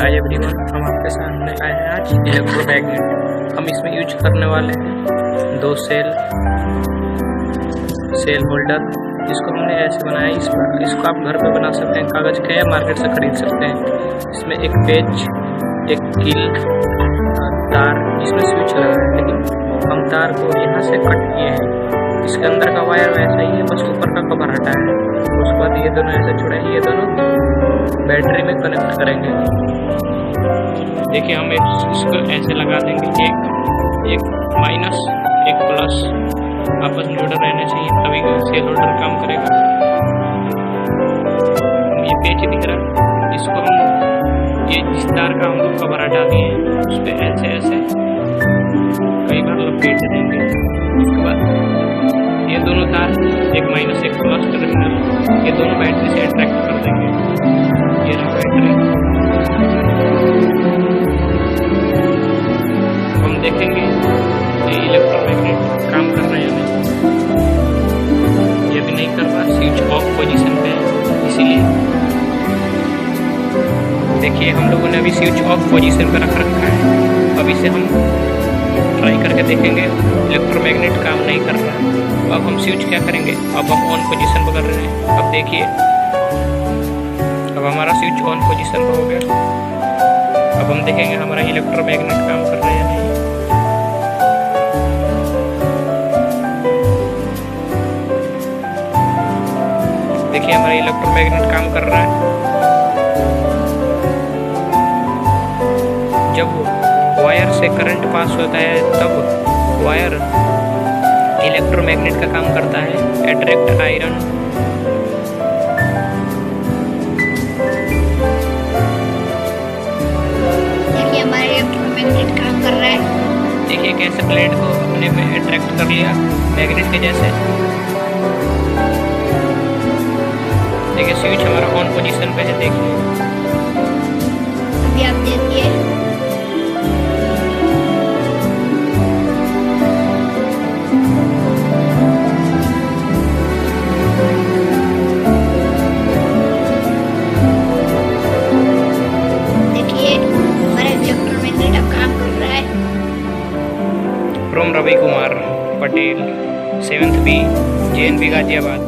Hi everyone, हम आपके सामने आए हैं आज इलेक्ट्रोमैग्नेट। हम इसमें यूज करने वाले हैं दो सेल होल्डर। इसको हमने ऐसे बनाया। इसको आप घर पे बना सकते हैं कागज़ के, या मार्केट से खरीद सकते हैं। इसमें एक पेच, एक कील, तार, इसमें स्विच लगा है, लेकिन हम तार को यहाँ से कट किए हैं। इसके अंदर का वायर वैसा ही है, बस ऊपर का कवर हटा है। उसके बाद ये दोनों ऐसे जुड़े हैं, ये दोनों बैटरी में कनेक्ट करेंगे। देखिए हम इसको ऐसे लगा देंगे, एक माइनस एक प्लस आपस में जुड़े रहने चाहिए, तभी सेल होल्डर काम करेगा। ये पेच दिख रहा है, इसको हम ये जिस तार का हम लोग कवर हटा दिए हैं उस पर ऐसे कई बार लपेट देंगे। उसके बाद ये दोनों तार, एक माइनस एक प्लस टर्मिनल, ये दोनों बैटरी से अट्रैक्ट कर देंगे। ये रहा बैटरी। हम देखेंगे ये इलेक्ट्रोमैग्नेट काम कर रहे हैं या नहीं। ये भी नहीं कर रहा, स्विच ऑफ पोजीशन पे है, इसीलिए देखिए हम लोगों ने अभी स्विच ऑफ पोजीशन पे रख रखा है। अब इसे हम ट्राई करके देखेंगे। इलेक्ट्रोमैग्नेट काम नहीं कर रहा है। अब हम स्विच क्या करेंगे, अब हम ऑन पोजीशन पर कर रहे हैं। अब देखिए अब हमारा स्विच ऑन पोजीशन पर हो गया। अब हम देखेंगे हमारा इलेक्ट्रोमैग्नेट काम कर रहा है या नहीं। देखिए हमारा इलेक्ट्रोमैग्नेट काम कर रहा है। जब वायर से करंट पास होता है तब वायर इलेक्ट्रोमैग्नेट का काम करता है, अट्रैक्ट आयरन। देखिए हमारा इलेक्ट्रोमैग्नेट काम कर रहा है। देखिए कैसे प्लेट को अपने में अट्रैक्ट कर लिया मैग्नेट के जैसे। देखिए स्विच हमारा ऑन पोजीशन पे है। देखिए अभी आप देखिए from Ravi Kumar, Patel, 7th B, JNB Ghaziabad.